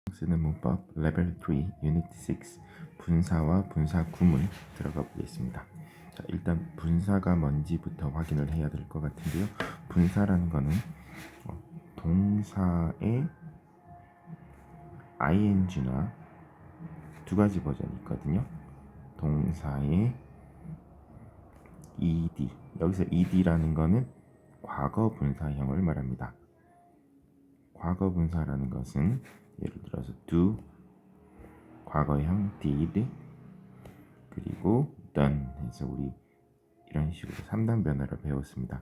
쓰는 문법 레벨 3 유닛 6 분사와 분사 구문 들어가 보겠습니다. 자, 일단 분사가 뭔지부터 확인을 해야 될 것 같은데요. 분사라는 거는 동사의 ing나 두 가지 버전이 있거든요. 동사의 ed, 여기서 ed라는 거는 과거 분사형을 말합니다. 과거 분사라는 것은 예를 들어서 do, 과거형 did, 그리고 done 해서 우리 이런 식으로 3단 변화를 배웠습니다.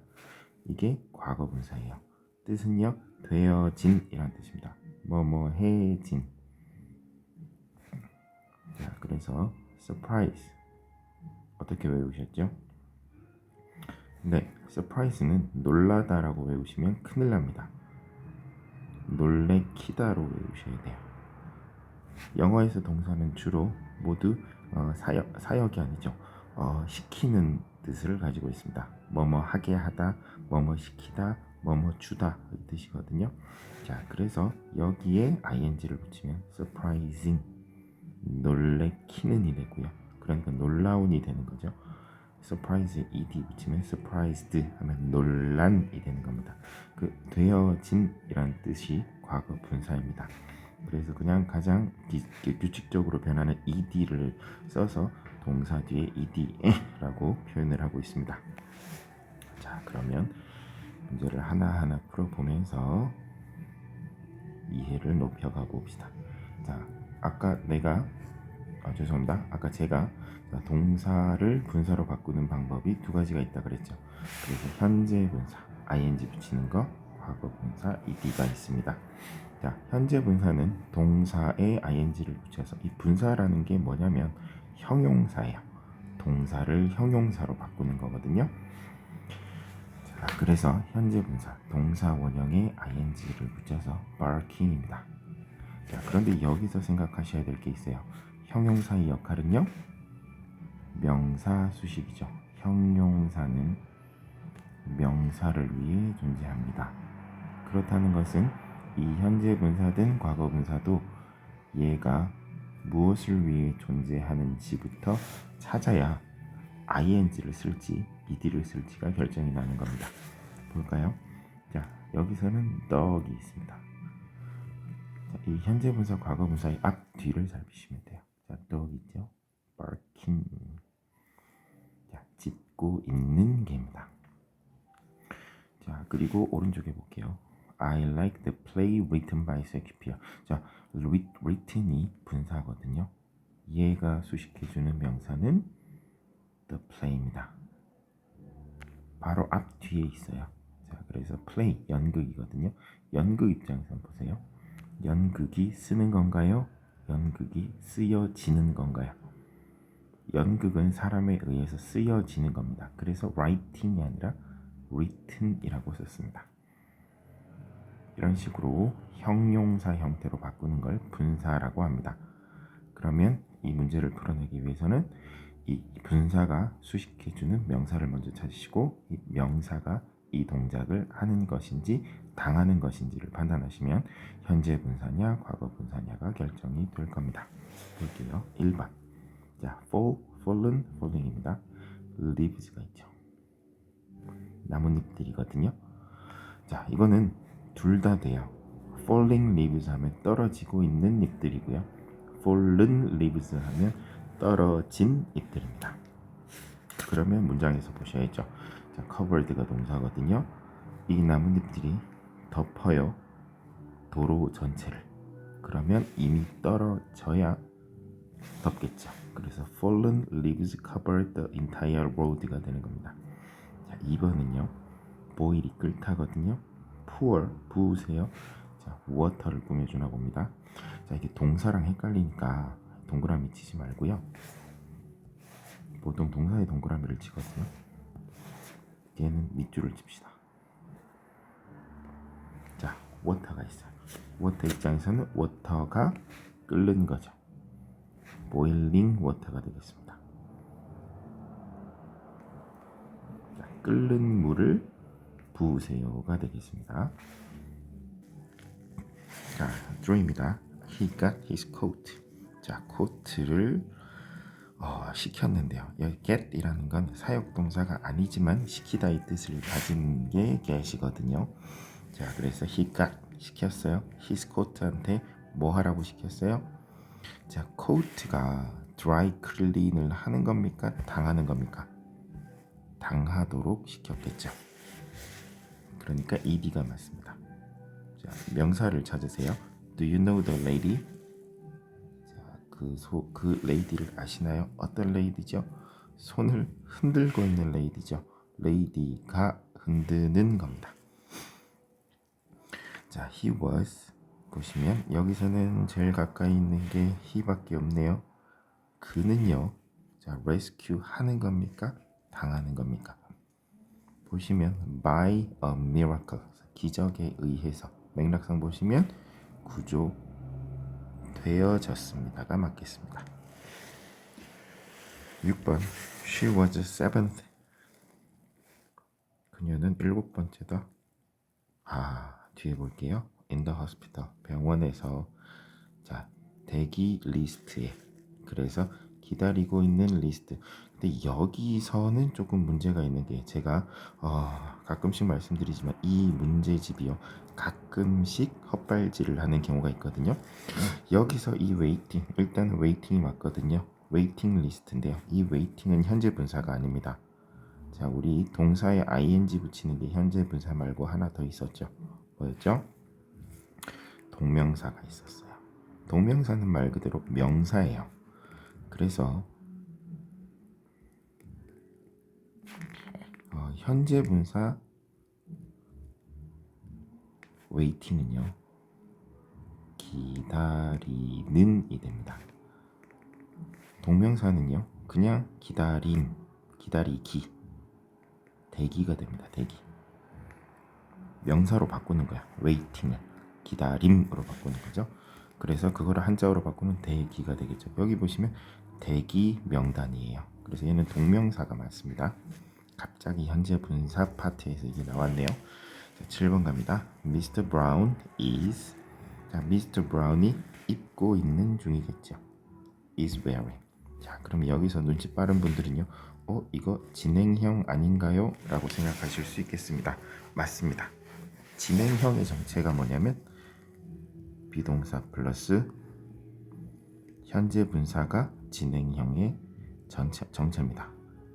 이게 과거 분사예요. 뜻은요, 되어진 이란 뜻입니다. 뭐뭐 해진. 자, 그래서 surprise 어떻게 외우셨죠? 네, surprise는 놀라다라고 외우시면 큰일 납니다. 놀래키다로 외우셔야 돼요. 영어에서 동사는 주로 모두 사역이 아니죠. 시키는 뜻을 가지고 있습니다. 뭐뭐 하게 하다, 뭐뭐 시키다, 뭐뭐 주다 이 뜻이거든요. 자, 그래서 여기에 ing를 붙이면 surprising, 놀래키는이 되고요. 그러니까 놀라운이 되는 거죠. surprise ed 붙이면 surprised 하면 놀란이 되는 겁니다. 그 되어진이란 뜻이 과거 분사입니다. 그래서 그냥 가장 규칙적으로 변하는 ed를 써서 동사 뒤에 ed라고 표현을 하고 있습니다. 자, 그러면 문제를 하나하나 풀어보면서 이해를 높여가 봅시다. 자, 아까 제가 동사를 분사로 바꾸는 방법이 두 가지가 있다 그랬죠. 그래서 현재 분사 ing 붙이는 거, 과거 분사 ed가 있습니다. 자, 현재 분사는 동사에 ing를 붙여서, 이 분사라는 게 뭐냐면 형용사예요. 동사를 형용사로 바꾸는 거거든요. 자, 그래서 현재 분사 동사 원형에 ing를 붙여서 barking입니다. 자, 그런데 여기서 생각하셔야 될 게 있어요. 형용사의 역할은요, 명사 수식이죠. 형용사는 명사를 위해 존재합니다. 그렇다는 것은 이 현재 분사든 과거 분사도 얘가 무엇을 위해 존재하는지부터 찾아야 ing를 쓸지 ed를 쓸지가 결정이 나는 겁니다. 볼까요? 자, 여기서는 dog이 있습니다. 자, 이 현재 분사 과거 분사의 앞 뒤를 살피시면 돼요. 자, dog 있죠? barking. 자, 짖고 있는 개입니다. 자, 그리고 오른쪽에 볼게요. I like the play written by Shakespeare. 자, written이 분사거든요. 얘가 수식해주는 명사는 the play입니다. 바로 앞 뒤에 있어요. 자, 그래서 play, 연극이거든요. 연극 입장에서 보세요. 연극이 쓰는 건가요? 연극이 쓰여지는 건가요? 연극은 사람에 의해서 쓰여지는 겁니다. 그래서 writing이 아니라 written이라고 썼습니다. 이런 식으로 형용사 형태로 바꾸는 걸 분사라고 합니다. 그러면 이 문제를 풀어내기 위해서는 이 분사가 수식해주는 명사를 먼저 찾으시고, 이 명사가 이 동작을 하는 것인지 당하는 것인지를 판단하시면 현재 분사냐 과거 분사냐가 결정이 될 겁니다. 볼게요. 1번. 자, fallen, falling입니다. leaves가 있죠. 나뭇잎들이거든요. 자, 이거는 둘 다 돼요. falling leaves 하면 떨어지고 있는 잎들이고요. fallen leaves 하면 떨어진 잎들입니다. 그러면 문장에서 보셔야죠. 자, covered가 동사거든요. 이 나뭇잎들이 덮어요, 도로 전체를. 그러면 이미 떨어져야 덮겠죠. 그래서 fallen leaves covered the entire road가 되는 겁니다. 자, 2번은요. boil이 끓다거든요. pour, 부으세요. 자, water를 꾸며주나 봅니다. 자, 이게 동사랑 헷갈리니까 동그라미 치지 말고요. 보통 동사에 동그라미를 치거든요. 얘는 밑줄을 칩시다. 자, water가 있어요. water 입장에서는 water가 끓는 거죠. boiling water가 되겠습니다. 자, 끓는 물을 부으세요가 되겠습니다. 자, draw입니다. he got his coat. 자, 코트를 시켰는데요. 여기 get이라는 건 사역동사가 아니지만 시키다 이 뜻을 가진 게 get이거든요. 자, 그래서 he got 시켰어요. his coat한테 뭐 하라고 시켰어요? 자, coat가 dry clean을 하는 겁니까? 당하는 겁니까? 당하도록 시켰겠죠. 그러니까 ed가 맞습니다. 자, 명사를 찾으세요. Do you know the lady? 자, 그 lady를 아시나요? 어떤 lady죠? 손을 흔들고 있는 lady죠. lady가 흔드는 겁니다. 자, he was 보시면 여기서는 제일 가까이 있는 게 he밖에 없네요. 그는요. 자, rescue 하는 겁니까? 당하는 겁니까? 보시면 by a miracle 기적에 의해서 맥락상 보시면 구조되어졌습니다가 맞겠습니다. 6번 She was seventh. 그녀는 7번째다. 뒤에 볼게요. In the hospital 병원에서 자 대기 리스트에 그래서 기다리고 있는 리스트. 근데 여기서는 조금 문제가 있는 게 제가 가끔씩 말씀드리지만 이 문제집이요 가끔씩 헛발질을 하는 경우가 있거든요. 여기서 이 웨이팅 일단 웨이팅이 맞거든요. 웨이팅 리스트인데요. 이 웨이팅은 현재 분사가 아닙니다. 자, 우리 동사에 ing 붙이는 게 현재 분사 말고 하나 더 있었죠. 뭐였죠? 동명사가 있었어요. 동명사는 말 그대로 명사예요. 그래서 현재 분사 웨이팅은요 기다리는이 됩니다. 동명사는요 그냥 기다림, 기다리기, 대기가 됩니다. 대기. 명사로 바꾸는 거야. 웨이팅은 기다림으로 바꾸는 거죠. 그래서 그거를 한자어로 바꾸면 대기가 되겠죠. 여기 보시면 대기 명단이에요. 그래서 얘는 동명사가 맞습니다. 갑자기 현재 분사 파트에서 이게 나왔네요. 자, 7번 갑니다. Mr. Brown is 자, Mr. Brown이 입고 있는 중이겠죠. is wearing. 자, 그럼 여기서 눈치 빠른 분들은요. 이거 진행형 아닌가요? 라고 생각하실 수 있겠습니다. 맞습니다. 진행형의 정체가 뭐냐면 비동사 플러스 현재 분사가 진행형의 정체입니다.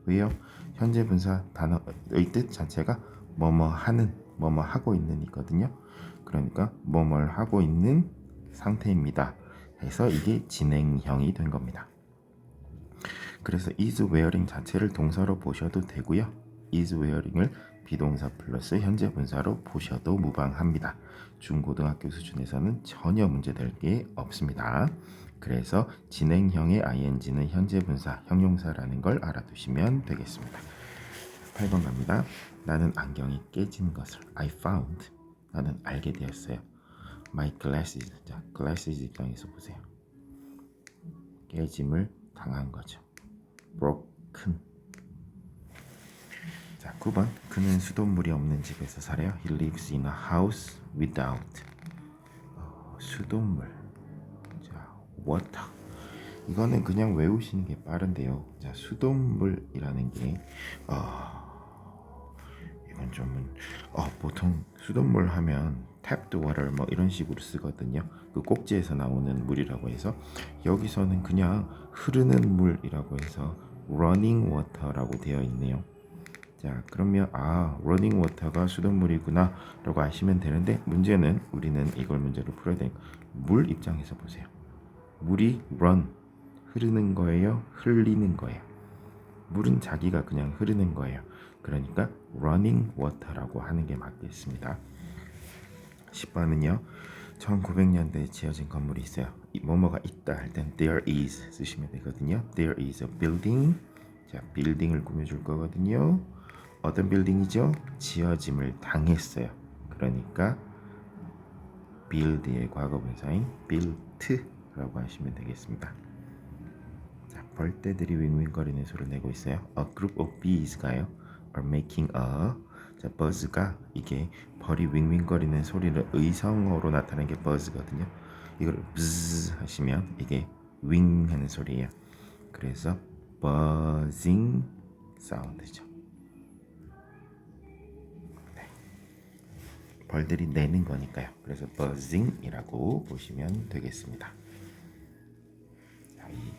왜요? 현재 분사 단어의 뜻 자체가 뭐뭐 하는, 뭐뭐 하고 있는 이거든요. 그러니까 뭐뭘 하고 있는 상태입니다. 해서 이게 진행형이 된 겁니다. 그래서 is wearing 자체를 동사로 보셔도 되고요. is wearing을 비동사 플러스 현재 분사로 보셔도 무방합니다. 중고등학교 수준에서는 전혀 문제될 게 없습니다. 그래서 진행형의 ing는 현재 분사, 형용사라는 걸 알아두시면 되겠습니다. 8번 갑니다. 나는 안경이 깨진 것을 I found. 나는 알게 되었어요. My glasses. 자, glasses 입장에서 보세요. 깨짐을 당한 거죠. broken. 자, 9번 그는 수돗물이 없는 집에서 살아요. He lives in a house without 수돗물. 자, water. 이거는 그냥 외우시는 게 빠른데요. 자, 수돗물이라는 게 이건 좀 보통 수돗물 하면 tapped water 뭐 이런 식으로 쓰거든요. 그 꼭지에서 나오는 물이라고 해서 여기서는 그냥 흐르는 물이라고 해서 running water라고 되어 있네요. 자, 그러면 running water가 수돗물이구나 라고 아시면 되는데 문제는 우리는 이걸 문제로 풀어야 되니까 물 입장에서 보세요. 물이 run 흐르는 거예요? 흘리는 거예요? 물은 자기가 그냥 흐르는 거예요. 그러니까 running water라고 하는 게 맞겠습니다. 10번은요. 1900년대에 지어진 건물이 있어요. 뭐뭐가 있다 할 땐 there is 쓰시면 되거든요. There is a building. 자, 빌딩을 꾸며줄 거거든요. 어떤 빌딩이죠? 지어짐을 당했어요. 그러니까 build의 과거분사인 built라고 하시면 되겠습니다. 자, 벌떼들이 윙윙거리는 소리를 내고 있어요. A group of bees가요. are making a 자, buzz가 이게 벌이 윙윙거리는 소리를 의성어로 나타내는 게 buzz거든요. 이걸 buzz 하시면 이게 윙 하는 소리예요. 그래서 buzzing 사운드죠. 네. 벌들이 내는 거니까요. 그래서 buzzing이라고 보시면 되겠습니다. 자, 이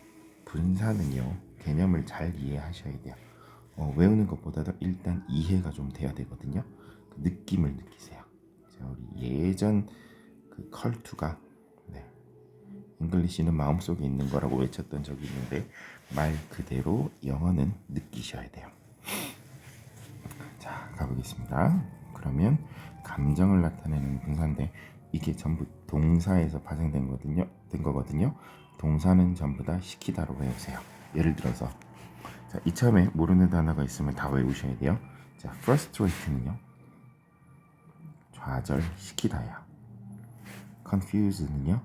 분사는요, 개념을 잘 이해하셔야 돼요. 외우는 것보다도 일단 이해가 좀 돼야 되거든요. 그 느낌을 느끼세요. 자, 우리 예전 그 컬투가 잉글리시는 마음속에 있는 거라고 외쳤던 적이 있는데 말 그대로 영어는 느끼셔야 돼요. 자, 가보겠습니다. 그러면 감정을 나타내는 분사인데 이게 전부 동사에서 파생된 거거든요. 동사는 전부 다 시키다로 외우세요. 예를 들어서 자, 이참에 모르는 단어가 있으면 다 외우셔야 돼요. 자, frustrate는요, 좌절시키다야. confuse는요,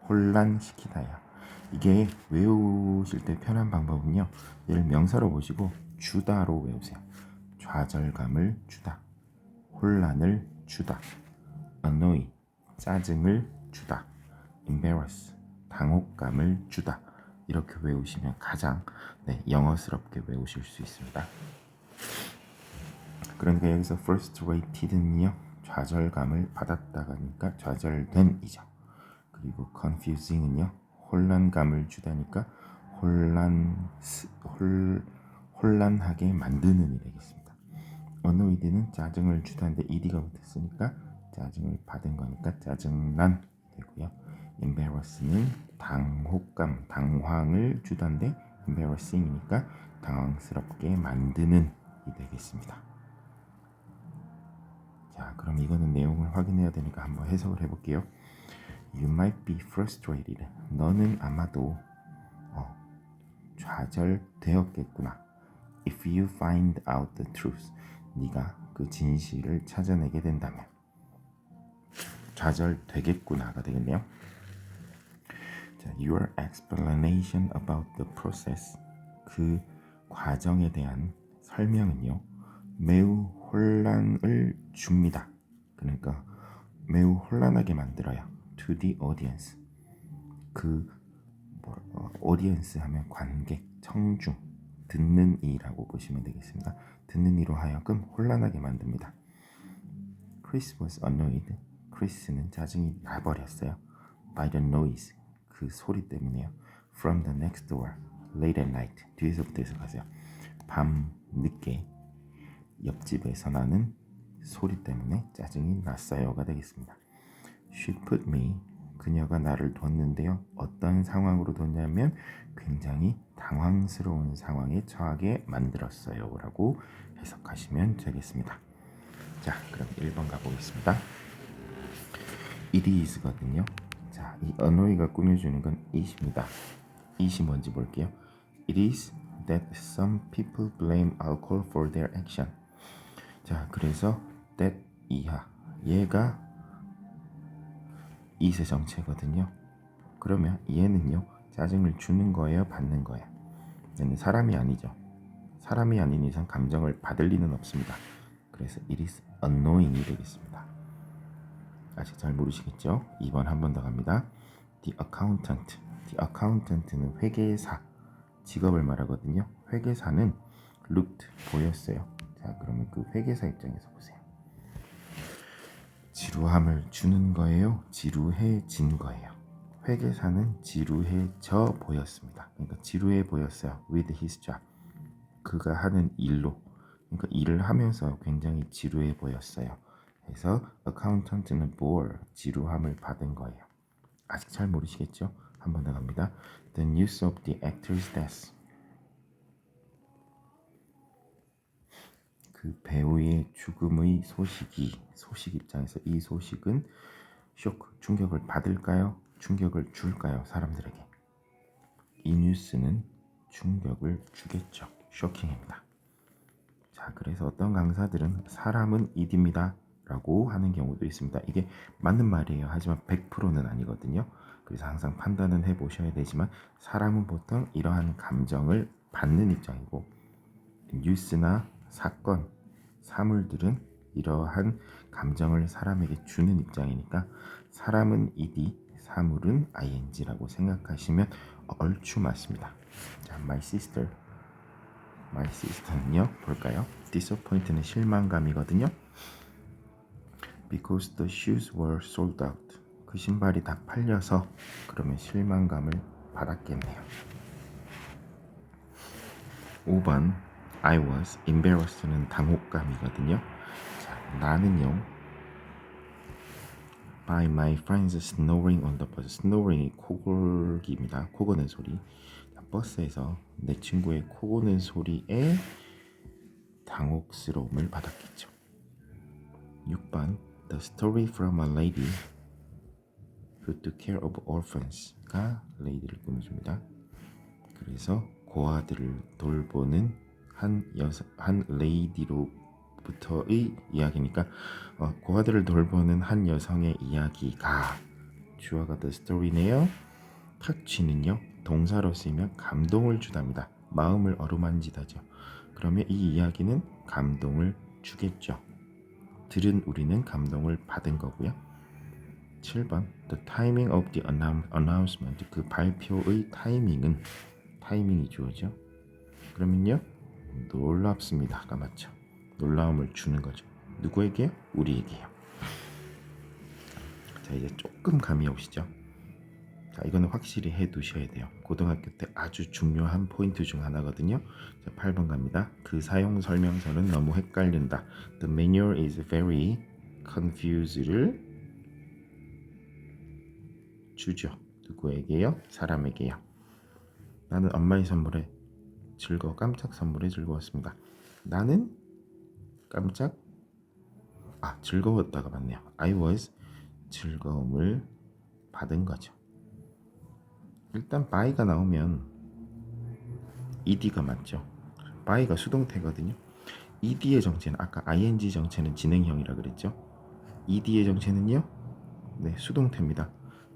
혼란시키다야. 이게 외우실 때 편한 방법은요, 얘를 명사로 보시고 주다로 외우세요. 좌절감을 주다, 혼란을 주다, annoy, 짜증을 주다, embarrass, 당혹감을 주다. 이렇게 외우시면 가장 영어스럽게 외우실 수 있습니다. 그러니까 여기서 frustrated는요, 좌절감을 받았다가니까 좌절된이죠. 그리고 confusing은요, 혼란감을 주다니까 혼란하게 만드는 이 되겠습니다. annoyed는 짜증을 주다인데 ed가 붙었으니까 짜증을 받은 거니까 짜증난 되고요. embarrass는 당혹감, 당황을 주다인데 embarrassing이니까 당황스럽게 만드는 이 되겠습니다. 자, 그럼 이거는 내용을 확인해야 되니까 한번 해석을 해볼게요. You might be frustrated. 너는 아마도 좌절되었겠구나. If you find out the truth. 네가 그 진실을 찾아내게 된다면 좌절되겠구나가 되겠네요. 자, your explanation about the process. 그 과정에 대한 설명은요, 매우 혼란을 줍니다. 그러니까 매우 혼란하게 만들어요. To the audience. audience 하면 관객, 청중, 듣는 이라고 보시면 되겠습니다. 듣는 이로 하여금 혼란하게 만듭니다. Chris was annoyed. 크리스는 짜증이 나버렸어요. By the noise. 그 소리 때문에요. From the next door. Late at night. 뒤에서부터 해석하세요. 밤 늦게 옆집에서 나는 소리 때문에 짜증이 났어요가 되겠습니다. She put me. 그녀가 나를 뒀는데요. 어떤 상황으로 뒀냐면 굉장히 당황스러운 상황에 처하게 만들었어요 라고 해석하시면 되겠습니다. 자, 그럼 1번 가보겠습니다. It is거든요. 자, 이 annoy가 꾸며주는 건 it입니다. it이 뭔지 볼게요. It is that some people blame alcohol for their action. 자, 그래서 that 이하, 얘가 it의 정체거든요. 그러면 얘는요, 짜증을 주는 거예요, 받는 거예요? 얘는 사람이 아니죠. 사람이 아닌 이상 감정을 받을 리는 없습니다. 그래서 it is annoying이 되겠습니다. 아직 잘 모르시겠죠? 2번 한 번 더 갑니다. The accountant. The accountant는 회계사, 직업을 말하거든요. 회계사는 looked, 보였어요. 자, 그러면 그 회계사 입장에서 보세요. 지루함을 주는 거예요? 지루해진 거예요? 회계사는 지루해져 보였습니다. 그러니까 지루해 보였어요. With his job. 그가 하는 일로. 그러니까 일을 하면서 굉장히 지루해 보였어요. 그래서 accountant는 bore, 지루함을 받은 거예요. 아직 잘 모르시겠죠? 한 번 더 갑니다. The news of the actor's death. 그 배우의 죽음의 소식 입장에서 이 소식은 쇼크, 충격을 받을까요? 충격을 줄까요? 사람들에게. 이 뉴스는 충격을 주겠죠. 쇼킹입니다. 자, 그래서 어떤 강사들은 사람은 it입니다 라고 하는 경우도 있습니다. 이게 맞는 말이에요. 하지만 100%는 아니거든요. 그래서 항상 판단은 해보셔야 되지만 사람은 보통 이러한 감정을 받는 입장이고 뉴스나 사건, 사물들은 이러한 감정을 사람에게 주는 입장이니까 사람은 it이 사물은 ing라고 생각하시면 얼추 맞습니다. 자, my sister는요 볼까요? disappoint는 실망감이거든요. because the shoes were sold out. 그 신발이 다 팔려서 그러면 실망감을 받았겠네요. 5번 I was embarrassed는 당혹감이거든요. 자, 나는요 by my friends snoring on the bus. snoring이 코골기입니다. 코고는 소리. 버스에서 내 친구의 코고는 소리에 당혹스러움을 받았겠죠. 6번 The story from a lady who took care of orphans.가 레이디를 꾸며줍니다. 그래서 고아들을 돌보는 한 레이디로부터의 이야기니까 고아들을 돌보는 한 여성의 이야기가 주어가 the story네요. touch는요 동사로 쓰이면 감동을 주답니다. 마음을 어루만지다죠. 그러면 이 이야기는 감동을 주겠죠. 들은 우리는 감동을 받은 거고요. 7번 The timing of the announcement. 그 발표의 타이밍이 주어죠. 그러면요 놀랍습니다가 맞죠. 놀라움을 주는 거죠. 누구에게요? 우리에게요. 자, 이제 조금 감이 오시죠? 자, 이거는 확실히 해 두셔야 돼요. 고등학교 때 아주 중요한 포인트 중 하나거든요. 자, 8번 갑니다. 그 사용 설명서는 너무 헷갈린다. The manual is very confused를 주죠. 누구에게요? 사람에게요. 나는 엄마의 선물에 깜짝 선물에 즐거웠습니다. 나는 즐거웠다가 맞네요. I was 즐거움을 받은 거죠. 일단 by가 나오면 ed가 맞죠. by가 수동태거든요. ed의 정체는 아까 ing 정체는 진행형이라 그랬죠. ed의 정체는요 네 수동태입니다.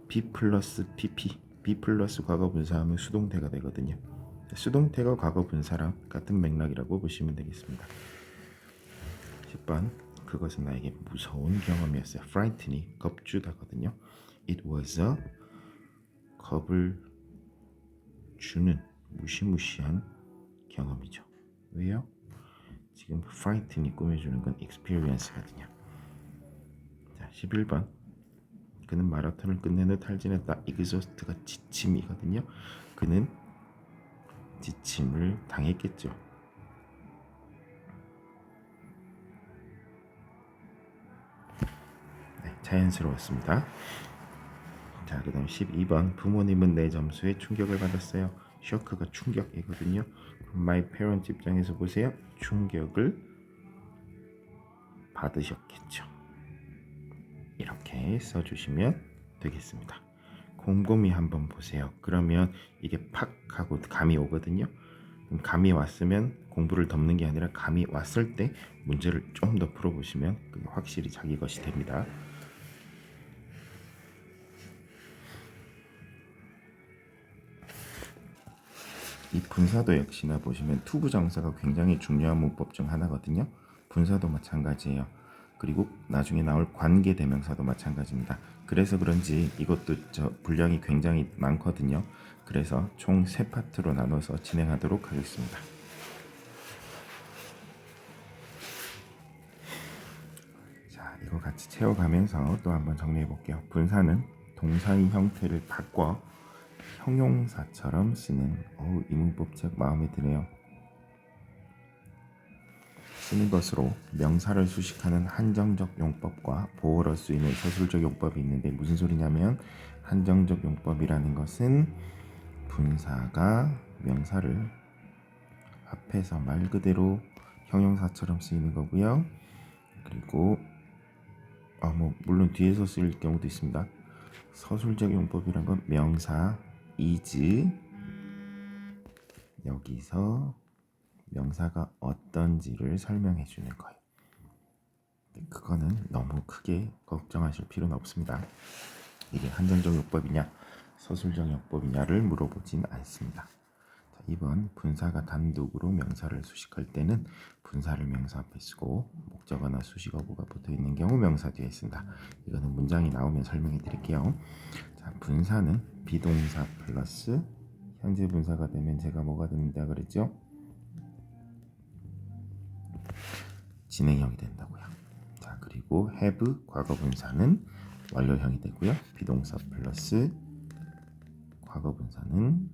be 플러스 pp be 플러스 과거 분사하면 수동태가 되거든요. 수동태가 과거 분사랑 같은 맥락이라고 보시면 되겠습니다. 10번 그것은 나에게 무서운 경험이었어요. frightening 겁주다거든요. It was a 겁을 주는 무시무시한 경험이죠. 왜요? 지금 frightening 꾸며주는 건 experience거든요. 자, 11번 그는 마라톤을 끝낸 후 탈진했다. exhaust가 지침이거든요. 그는 지침을 당했겠죠. 네, 자연스러웠습니다. 자, 그 다음 12번 부모님은 내 점수에 충격을 받았어요. 쇼크가 충격이거든요. My parents 입장에서 보세요. 충격을 받으셨겠죠. 이렇게 써주시면 되겠습니다. 곰곰이 한번 보세요. 그러면 이게 팍 하고 감이 오거든요. 그럼 감이 왔으면 공부를 덮는 게 아니라 감이 왔을 때 문제를 좀 더 풀어보시면 그게 확실히 자기 것이 됩니다. 이 분사도 역시나 보시면 투부정사가 굉장히 중요한 문법 중 하나거든요. 분사도 마찬가지예요. 그리고 나중에 나올 관계대명사도 마찬가지입니다. 그래서 그런지 이것도 분량이 굉장히 많거든요. 그래서 총 3파트로 나눠서 진행하도록 하겠습니다. 자, 이거 같이 채워가면서 또 한번 정리해 볼게요. 분사는 동사의 형태를 바꿔 형용사처럼 쓰는 이 문법책 마음에 드네요. 쓰는 것으로 명사를 수식하는 한정적 용법과 보어로 쓰이는 서술적 용법이 있는데 무슨 소리냐면 한정적 용법이라는 것은 분사가 명사를 앞에서 말 그대로 형용사처럼 쓰이는 거고요. 그리고 물론 뒤에서 쓰일 경우도 있습니다. 서술적 용법이란 건 명사 is 여기서 명사가 어떤지를 설명해 주는 거예요. 그거는 너무 크게 걱정하실 필요는 없습니다. 이게 한정적 용법이냐 서술적 용법이냐를 물어보진 않습니다. 자, 2번 분사가 단독으로 명사를 수식할 때는 분사를 명사 앞에 쓰고 목적어나 수식어구가 붙어있는 경우 명사 뒤에 쓴다. 이거는 문장이 나오면 설명해 드릴게요. 자, 자, 분사는 비동사 플러스 현재 분사가 되면 제가 뭐가 된다 그랬죠? 진행형이 된다고요. 자, 그리고 have 과거 분사는 완료형이 되고요. 비동사 플러스 과거 분사는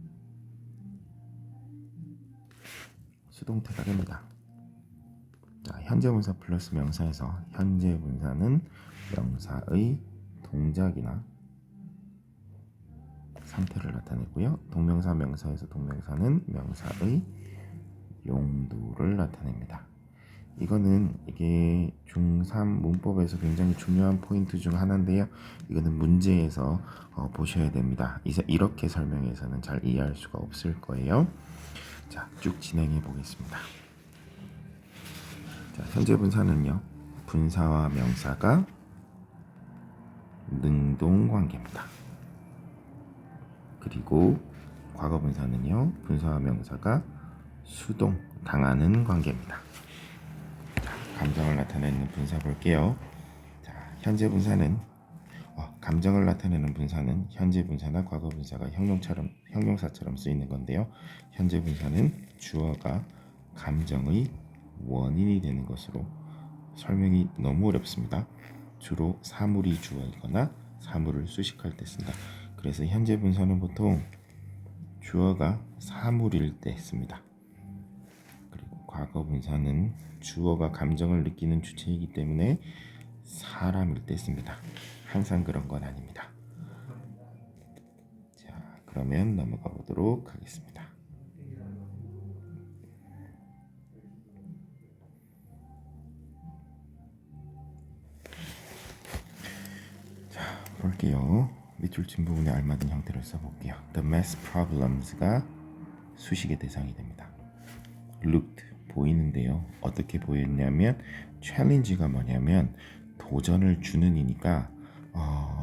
수동태가 됩니다. 자, 현재 분사 플러스 명사에서 현재 분사는 명사의 동작이나 상태를 나타내고요. 동명사 명사에서 동명사는 명사의 용도를 나타냅니다. 이거는 이게 중3 문법에서 굉장히 중요한 포인트 중 하나인데요. 이거는 문제에서 보셔야 됩니다. 이렇게 설명해서는 잘 이해할 수가 없을 거예요. 자, 쭉 진행해 보겠습니다. 자, 현재 분사는요, 분사와 명사가 능동 관계입니다. 그리고 과거 분사는요, 분사와 명사가 수동 당하는 관계입니다. 자, 감정을 나타내는 분사 볼게요. 자, 현재 분사는 감정을 나타내는 분사는 현재 분사나 과거 분사가 형용사처럼 쓰이는 건데요. 현재 분사는 주어가 감정의 원인이 되는 것으로 설명이 너무 어렵습니다. 주로 사물이 주어이거나 사물을 수식할 때 쓴다. 그래서 현재 분사는 보통 주어가 사물일 때 씁니다. 그리고 과거 분사는 주어가 감정을 느끼는 주체이기 때문에 사람일 때 씁니다. 항상 그런 건 아닙니다. 자, 그러면 넘어가 보도록 하겠습니다. 자, 볼게요. 밑줄 친 부분에 알맞은 형태를 써볼게요. The math problems가 수식의 대상이 됩니다. looked 보이는데요. 어떻게 보였냐면 challenge가 뭐냐면 도전을 주는 이니까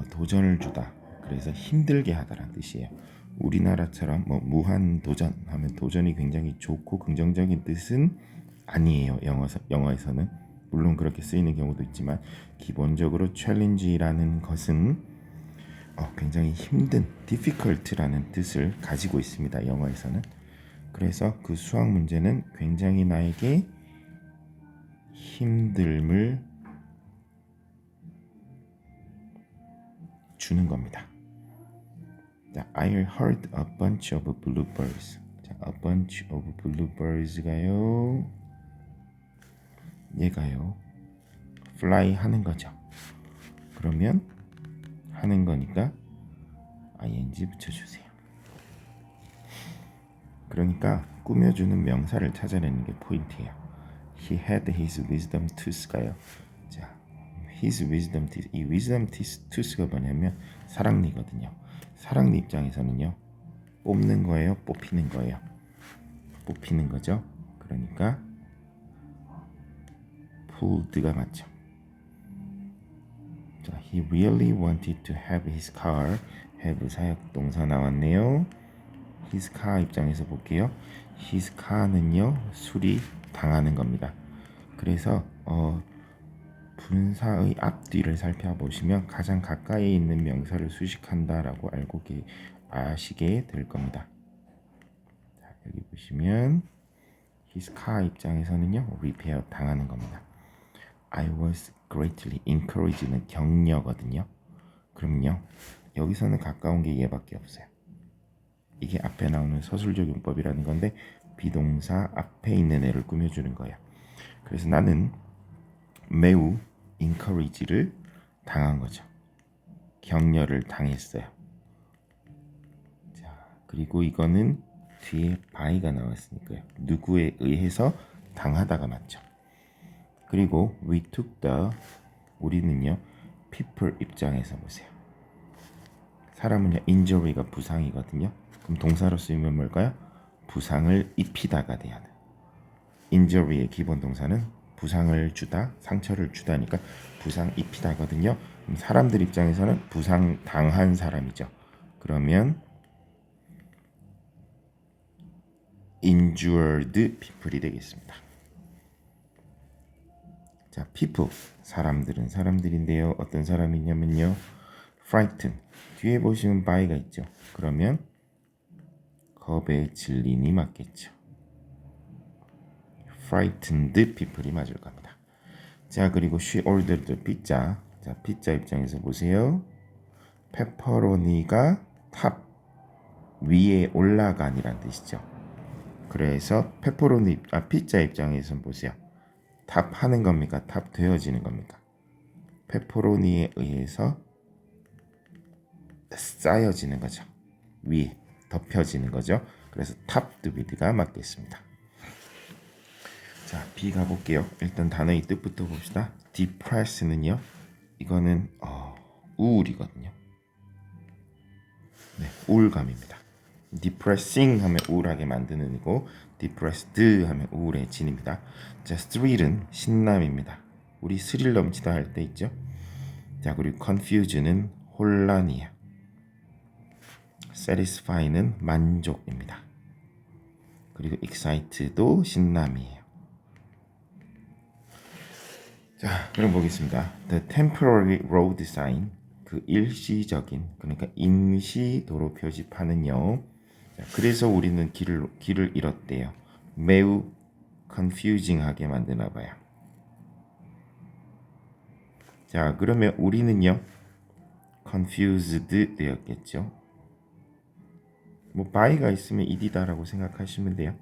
도전을 주다. 그래서 힘들게 하다라는 뜻이에요. 우리나라처럼 무한 도전 하면 도전이 굉장히 좋고 긍정적인 뜻은 아니에요. 영어에서는 물론 그렇게 쓰이는 경우도 있지만 기본적으로 challenge라는 것은 굉장히 힘든 difficult라는 뜻을 가지고 있습니다. 영어에서는. 그래서 그 수학 문제는 굉장히 나에게 힘듦을 주는 겁니다. 자, I heard a bunch of bluebirds. 자, a bunch of bluebirds가요. 얘가요. fly 하는 거죠. 그러면 하는 거니까 ing 붙여주세요. 그러니까 꾸며주는 명사를 찾아내는 게 포인트예요. He had his wisdom tooth가요. 자, his wisdom tooth. 이 wisdom tooth가 뭐냐면 사랑니거든요. 사랑니 입장에서는요, 뽑는 거예요, 뽑히는 거예요. 뽑히는 거죠. 그러니까 pullед가 맞죠. 자, he really wanted to have his car. have 사역동사 나왔네요. his car 입장에서 볼게요. his car는요, 수리 당하는 겁니다. 그래서 분사의 앞뒤를 살펴보시면 가장 가까이 있는 명사를 수식한다라고 아시게 될 겁니다. 자, 여기 보시면 his car 입장에서는요, repair 당하는 겁니다. I was greatly encouraged는 격려거든요. 그럼요, 여기서는 가까운 게 얘밖에 없어요. 이게 앞에 나오는 서술적 용법이라는 건데 비동사 앞에 있는 애를 꾸며주는 거예요. 그래서 나는 매우 encourage를 당한 거죠. 격려를 당했어요. 자, 그리고 이거는 뒤에 by가 나왔으니까요. 누구에 의해서 당하다가 맞죠. 그리고 we took the 우리는요, people 입장에서 보세요. 사람은요, injury가 부상이거든요. 그럼 동사로 쓰이면 뭘까요? 부상을 입히다가 돼야 돼. injury의 기본 동사는 부상을 주다, 상처를 주다니까 부상 입히다거든요. 그럼 사람들 입장에서는 부상 당한 사람이죠. 그러면 injured people이 되겠습니다. 자, people 사람들은 사람들인데요. 어떤 사람이냐면요, frightened 뒤에 보시면 by가 있죠. 그러면 겁에 질린이 맞겠죠. frightened people이 맞을 겁니다. 자, 그리고 she ordered pizza. 자, 피자 입장에서 보세요. 페퍼로니가 탑 위에 올라간이란 뜻이죠. 그래서 피자 입장에서 보세요. 탑 하는 겁니까? 탑 되어지는 겁니까? 페퍼로니에 의해서 쌓여지는 거죠. 위에 덮여지는 거죠. 그래서 탑드 위드가 맞겠습니다. 자, B 가볼게요. 일단 단어의 뜻부터 봅시다. depress는요. 이거는 우울이거든요. 네, 우울감입니다. depressing 하면 우울하게 만드는 이고 depressed 하면 우울해진입니다. 자, thrill은 신남입니다. 우리 스릴 넘치다 할 때 있죠. 자, 그리고 confusion은 혼란이에요. satisfy는 만족입니다. 그리고 excited도 신남이에요. 자, 그럼 보겠습니다. The temporary road sign, 그 일시적인, 그러니까 임시 도로 표지판은요. 자, 그래서 우리는 길을 잃었대요. 매우 confusing하게 만드나 봐요. 자, 그러면 우리는요. confused 되었겠죠. 뭐 by가 있으면 ed다라고 생각하시면 돼요.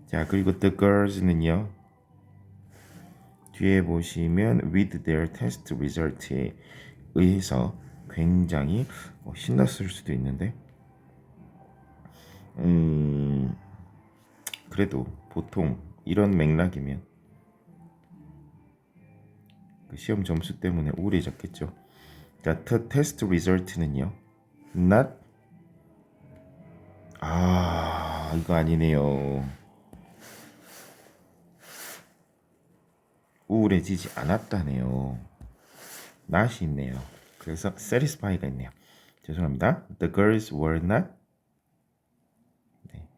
자, 그리고 the girls는요. 뒤에 보시면 with their test result에 의해서 굉장히 신났을 수도 있는데 그래도 보통 이런 맥락이면 그 시험 점수 때문에 우울해졌겠죠. 자, the test result는요. not 이거 아니네요. 우울해지지 않았다네요. not이 있네요. 그래서 satisfy가 있네요. 죄송합니다. The girls were not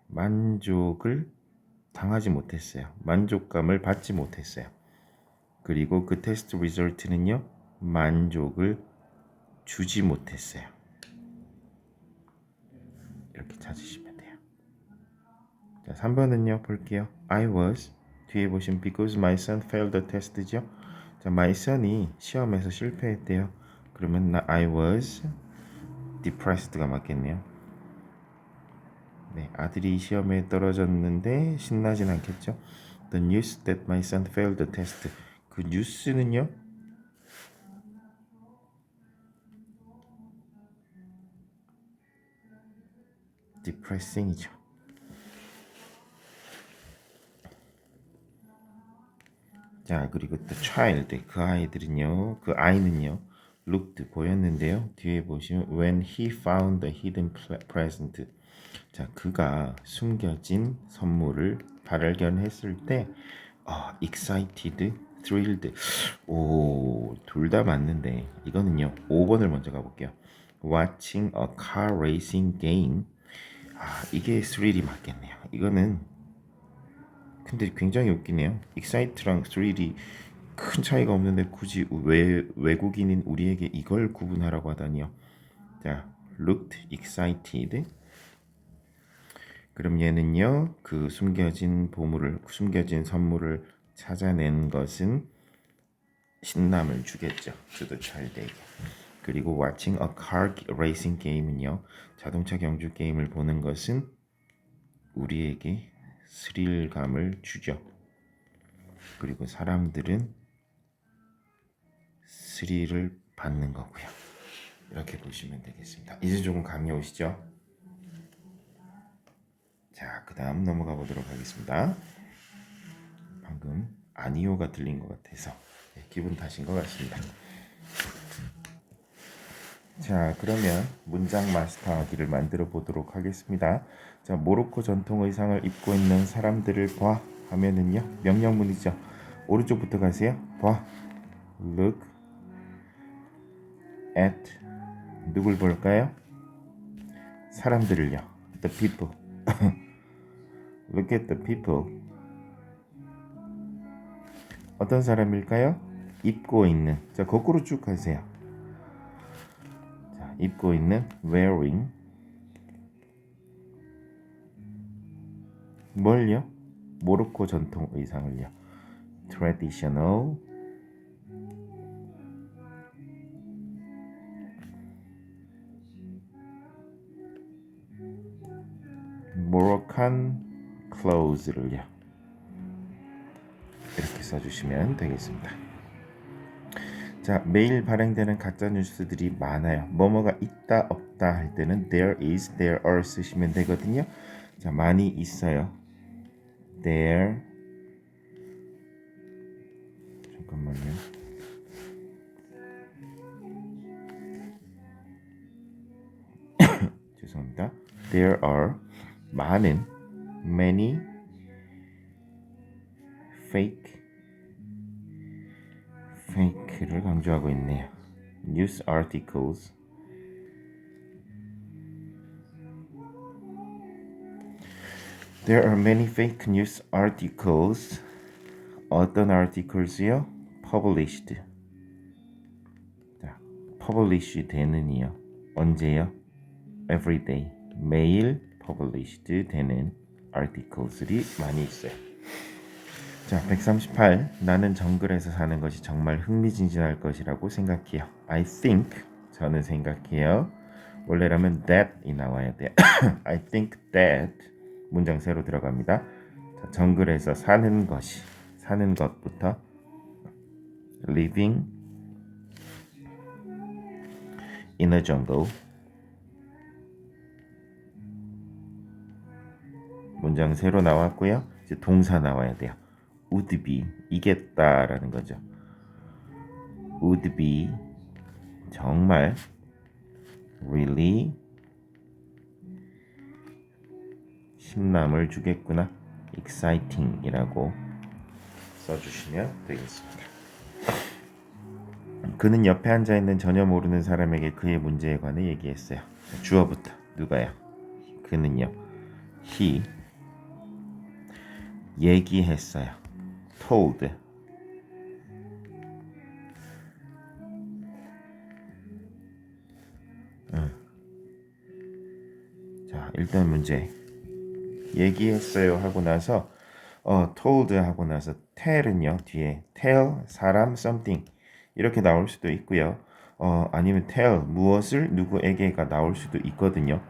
만족을 당하지 못했어요. 만족감을 받지 못했어요. 그리고 그 테스트 리절트는요. 만족을 주지 못했어요. 이렇게 찾으시면 돼요. 자, 3번은요. 볼게요. I was 뒤에 보시면 because my son failed the test죠. 자, my son이 시험에서 실패했대요. 그러면 I was depressed가 맞겠네요. 네, 아들이 시험에 떨어졌는데 신나진 않겠죠. The news that my son failed the test. 그 뉴스는요. depressing이죠. 자, 그리고 the child, 그 아이는요, looked 보였는데요. 뒤에 보시면 when he found the hidden present. 자, 그가 숨겨진 선물을 발견했을 때 excited, thrilled. 오, 둘 다 맞는데 이거는요. 5번을 먼저 가볼게요. watching a car racing game. 이게 thrill이 맞겠네요. 이거는 근데 굉장히 웃기네요. excite랑 thrill이 큰 차이가 없는데 굳이 외국인인 우리에게 이걸 구분하라고 하다니요. 자, looked excited. 그럼 얘는요, 그 숨겨진 선물을 찾아낸 것은 신남을 주겠죠. to the child에게. 그리고 watching a car racing game은요, 자동차 경주 게임을 보는 것은 우리에게 스릴감을 주죠. 그리고 사람들은 스릴을 받는 거고요. 이렇게 보시면 되겠습니다. 이제 조금 감이 오시죠? 자, 그 다음 넘어가 보도록 하겠습니다. 방금 아니오가 들린 것 같아서 기분 탓인 것 같습니다. 자, 그러면 문장 마스터하기를 만들어 보도록 하겠습니다. 자, 모로코 전통 의상을 입고 있는 사람들을 봐 하면은요, 명령문이죠. 오른쪽부터 가세요. 봐. Look at. 누굴 볼까요? 사람들을요. The people. Look at the people. 어떤 사람일까요? 입고 있는. 자, 거꾸로 쭉 가세요. 자, 입고 있는 wearing 뭘요? 모로코 전통 의상을요. traditional Moroccan clothes를요. 이렇게 써주시면 되겠습니다. 자, 매일 발행되는 가짜 뉴스들이 많아요. 뭐뭐가 있다 없다 할 때는 there is, there are 쓰시면 되거든요. 자, 많이 있어요. there 잠깐만요. 죄송합니다. There are 많은 many fake를 강조하고 있네요. news articles There are many fake news articles. 어떤 articles요? published. 자, publish 되는이요. 언제요? every day. 매일 published 되는 articles들이 많이 있어요. 자, 138. 나는 정글에서 사는 것이 정말 흥미진진할 것이라고 생각해요. I think. 저는 생각해요. 원래라면 that이 나와야 돼요. I think that. 문장 새로 들어갑니다. 자, 정글에서 사는 것부터 living in a jungle. 문장 새로 나왔고요. 이제 동사 나와야 돼요. would be 이겠다라는 거죠. would be 정말 really 신남을 주겠구나. exciting이라고 써주시면 되겠습니다. 그는 옆에 앉아있는 전혀 모르는 사람에게 그의 문제에 관해 얘기했어요. 주어부터 누가요? 그는요. he 얘기했어요. told 자, 일단 문제 얘기했어요 하고 나서 told 하고 나서 tell은요 뒤에 tell 사람 something 이렇게 나올 수도 있고요. 아니면 tell 무엇을 누구에게가 나올 수도 있거든요.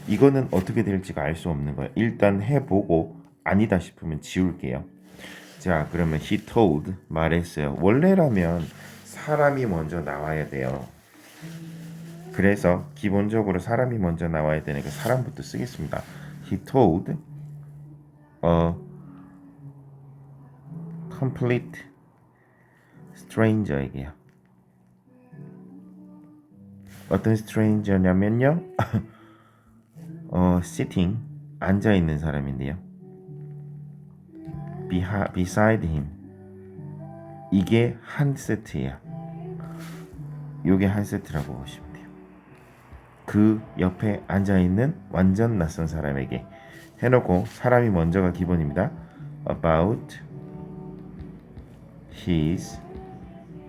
이거는 어떻게 될지가 알 수 없는 거예요. 일단 해보고 아니다 싶으면 지울게요. 자, 그러면 he told 말했어요. 원래라면 사람이 먼저 나와야 돼요. 그래서 기본적으로 사람이 먼저 나와야 되니까 사람부터 쓰겠습니다. He told a complete stranger에게요. 어떤 stranger냐면요. sitting 앉아 있는 사람인데요. beside him 이게 한 세트예요. 요게 한 세트라고 보시면 돼요. 그 옆에 앉아 있는 완전 낯선 사람에게 해놓고 사람이 먼저가 기본입니다. about his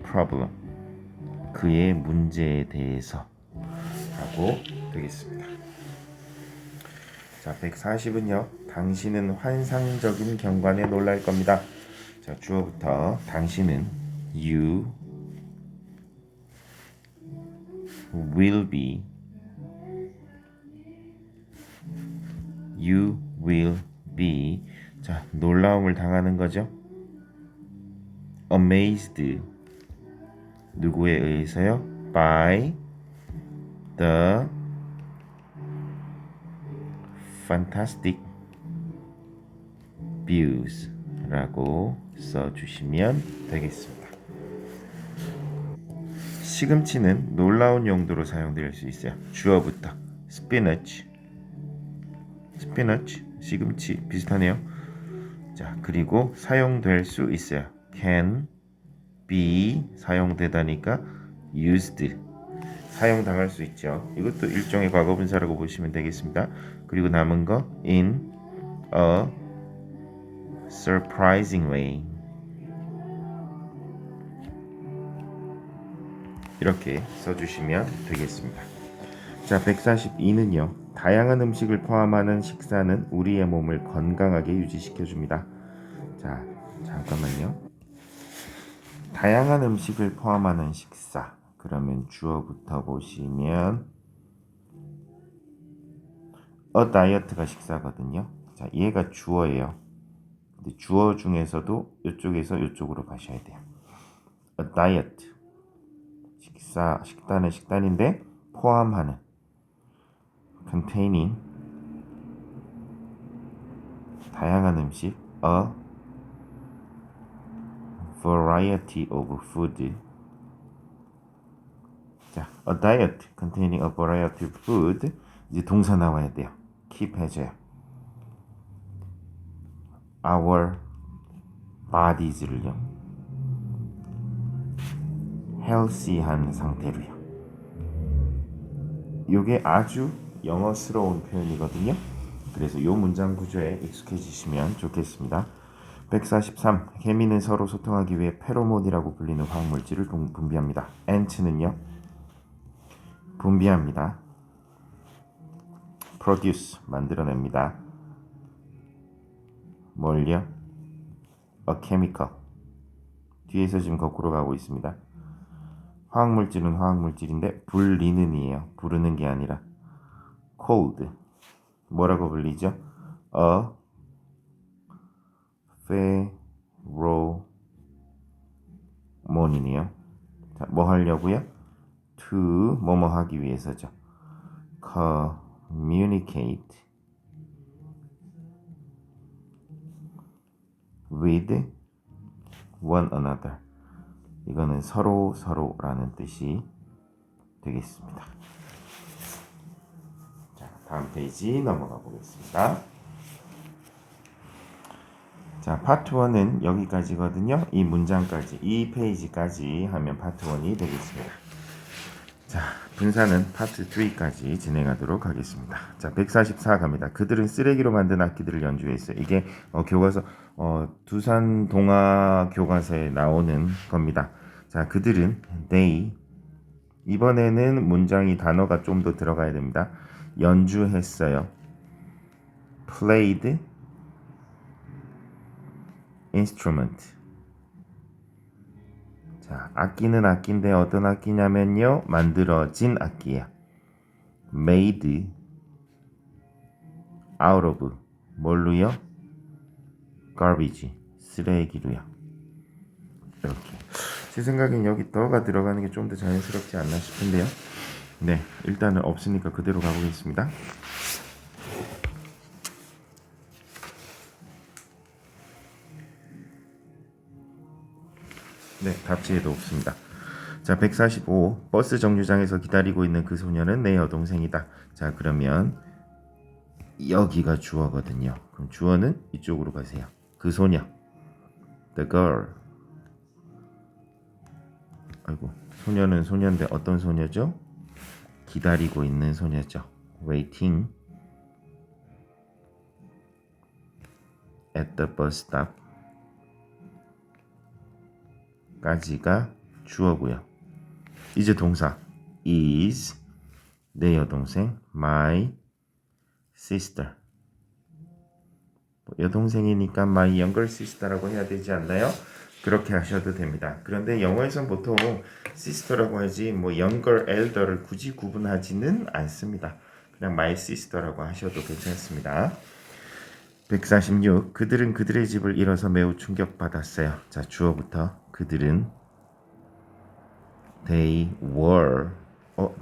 problem 그의 문제에 대해서 하고 되겠습니다. 자, 140은요. 당신은 환상적인 경관에 놀랄 겁니다. 자, 주어부터 당신은 you will be 자, 놀라움을 당하는 거죠. amazed 누구에 의해서요? by the fantastic views 라고 써주시면 되겠습니다. 시금치는 놀라운 용도로 사용될 수 있어요. 주어부터 spinach 시금치 비슷하네요. 자, 그리고 사용될 수 있어요. can be 사용되다니까 used 사용당할 수 있죠. 이것도 일종의 과거분사라고 보시면 되겠습니다. 그리고 남은 거 in a surprising way 이렇게 써주시면 되겠습니다. 자, 142는요. 다양한 음식을 포함하는 식사는 우리의 몸을 건강하게 유지시켜 줍니다. 자, 잠깐만요. 다양한 음식을 포함하는 식사. 그러면 주어부터 보시면 다이어트가 식사거든요. 자, 얘가 주어예요. 근데 주어 중에서도 이쪽에서 이쪽으로 가셔야 돼요. 다이어트. 식단은 식단인데 포함하는 containing 다양한 음식 a variety of food. 자, a diet containing a variety of food. 이제 동사 나와야 돼요. keep 해줘요. our bodies를요. healthy한 상태로요. 요게 아주 영어스러운 표현이거든요. 그래서 요 문장 구조에 익숙해지시면 좋겠습니다. 143. 개미는 서로 소통하기 위해 페로몬이라고 불리는 화학물질을 분비합니다. ant는요. 분비합니다. produce 만들어냅니다. 뭘요? a chemical. 뒤에서 지금 거꾸로 가고 있습니다. 화학물질은 화학물질인데 불리는이에요. 부르는 게 아니라 cold. 뭐라고 불리죠? a pheromone이네요. 자, 뭐 하려고요? to 뭐뭐 하기 위해서죠. communicate with one another. 이거는 서로라는 뜻이 되겠습니다. 자, 다음 페이지 넘어가 보겠습니다. 자, 파트 1은 여기까지거든요. 이 문장까지, 이 페이지까지 하면 파트 1이 되겠습니다. 자, 분사는 파트 3까지 진행하도록 하겠습니다. 자, 144 갑니다. 그들은 쓰레기로 만든 악기들을 연주했어요. 이게 교과서 두산 동화 교과서에 나오는 겁니다. 자, 그들은 they. 이번에는 문장이 단어가 좀 더 들어가야 됩니다. 연주했어요. played instrument. 자, 악기는 악기인데 어떤 악기냐면요. 만들어진 악기예요. made out of 뭘로요? garbage. 쓰레기로요. 이렇게. 제 생각엔 여기 더가 들어가는 게 좀 더 자연스럽지 않나 싶은데요. 네, 일단은 없으니까 그대로 가보겠습니다. 네, 답지에도 없습니다. 자, 145. 버스 정류장에서 기다리고 있는 그 소녀는 내 여동생이다. 자, 그러면 여기가 주어거든요. 그럼 주어는 이쪽으로 가세요. 그 소녀. The girl. 아이고, 소녀는 소녀인데 어떤 소녀죠? 기다리고 있는 소녀죠. Waiting at the bus stop. 까지가 주어고요. 이제 동사 is 내 여동생 my sister. 여동생이니까 my younger sister라고 해야 되지 않나요? 그렇게 하셔도 됩니다. 그런데 영어에선 보통 sister라고 하지 뭐 younger, elder를 굳이 구분하지는 않습니다. 그냥 my sister라고 하셔도 괜찮습니다. 146. 그들은 그들의 집을 잃어서 매우 충격받았어요. 자, 주어부터 그들은 they were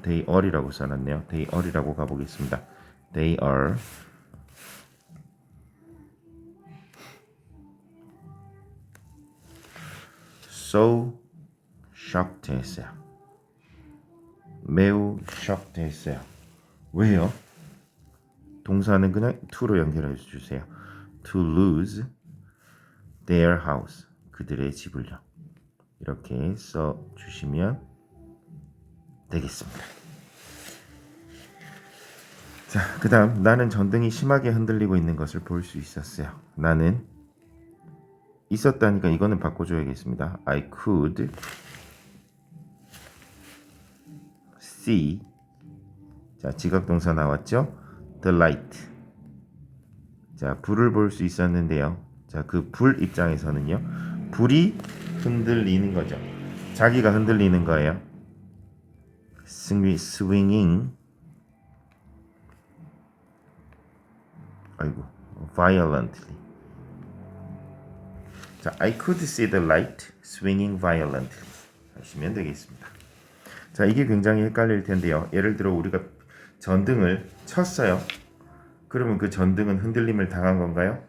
they are이라고 써놨네요. they are이라고 가보겠습니다. they are so shocked 했어요. 매우 shocked 했어요. 왜요? 동사는 그냥 to로 연결해 주세요. to lose their house. 그들의 집을요. 이렇게 써 주시면 되겠습니다. 자, 그 다음 나는 전등이 심하게 흔들리고 있는 것을 볼 수 있었어요. 나는 있었다니까 이거는 바꿔줘야겠습니다. I could see 자, 지각동사 나왔죠? The light. 자, 불을 볼 수 있었는데요. 자, 그 불 입장에서는요. 불이 흔들리는 거죠. 자기가 흔들리는 거예요. swinging. 아이고, violently. 자, I could see the light swinging violently 하시면 되겠습니다. 자, 이게 굉장히 헷갈릴 텐데요. 예를 들어 우리가 전등을 쳤어요. 그러면 그 전등은 흔들림을 당한 건가요?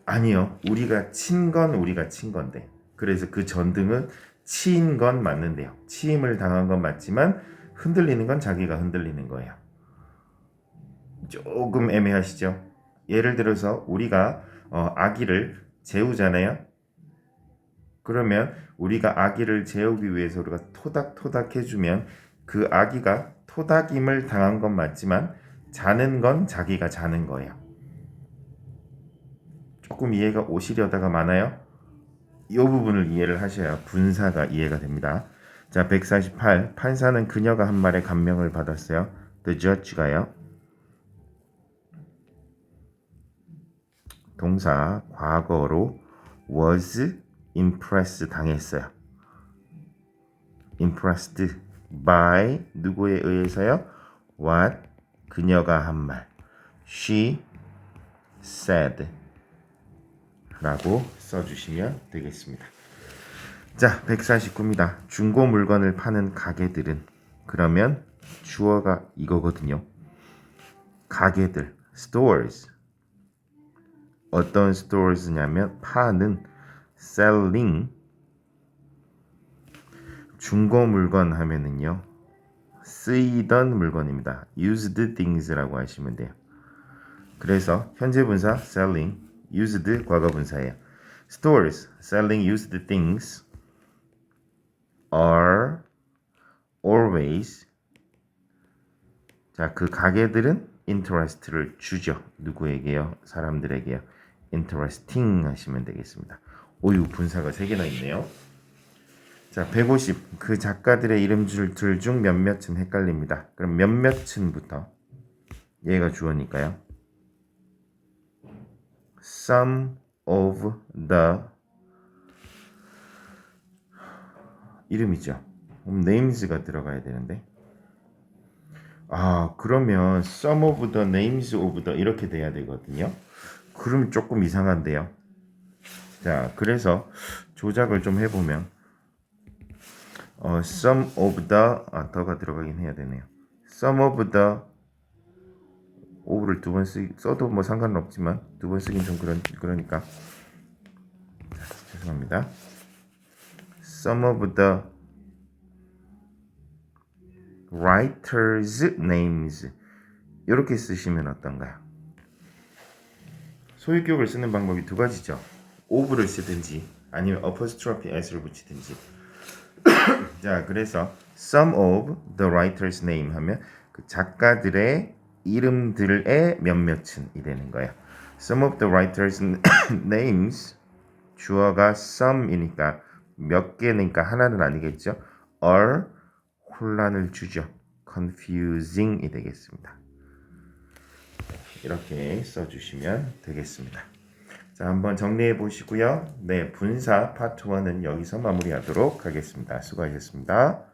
아니요. 우리가 친 건데. 그래서 그 전등은 치인 건 맞는데요. 치임을 당한 건 맞지만 흔들리는 건 자기가 흔들리는 거예요. 조금 애매하시죠? 예를 들어서 우리가 아기를 재우잖아요. 그러면 우리가 아기를 재우기 위해서 우리가 토닥토닥 해주면 그 아기가 토닥임을 당한 건 맞지만 자는 건 자기가 자는 거예요. 조금 이해가 오시려다가 많아요? 이 부분을 이해를 하셔야 분사가 이해가 됩니다. 자, 148. 판사는 그녀가 한 말에 감명을 받았어요. The judge가요. 동사 과거로 was impressed 당했어요. impressed by 누구에 의해서요? what 그녀가 한 말. she said 라고 써주시면 되겠습니다. 자, 149입니다. 중고 물건을 파는 가게들은 그러면 주어가 이거거든요. 가게들, stores. 어떤 stores냐면 파는 selling. 중고 물건 하면은요. 쓰이던 물건입니다. used things라고 하시면 돼요. 그래서 현재 분사 selling, used 과거 분사예요. Stores selling used things are always. 자, 그 가게들은 interest를 주죠. 누구에게요? 사람들에게요. interesting 하시면 되겠습니다. 오유 분사가 3개나 있네요. 자, 150. 그 작가들의 이름들 중 몇몇은 헷갈립니다. 그럼 몇몇은부터 얘가 주어니까요. Some of the 이름이죠. names가 들어가야 되는데. 그러면 some of the names of the 이렇게 돼야 되거든요. 그럼 조금 이상한데요. 자, 그래서 조작을 좀 해보면 some of the 더가 들어가긴 해야 되네요. some of the of를 2번 써도 뭐 상관은 없지만 2번 쓰긴 좀 그러니까 자, 죄송합니다. some of the writers names 이렇게 쓰시면 어떤가요? 소유격을 쓰는 방법이 2가지죠. of를 쓰든지 아니면 apostrophe s를 붙이든지. 자, 그래서 some of the writers name 하면 그 작가들의 이름들의 몇몇은 이 되는 거예요. Some of the writers names 주어가 some이니까 몇 개니까 하나는 아니겠죠. are 혼란을 주죠. confusing이 되겠습니다. 이렇게 써주시면 되겠습니다. 자, 한번 정리해 보시고요. 네, 분사 파트 1은 여기서 마무리하도록 하겠습니다. 수고하셨습니다.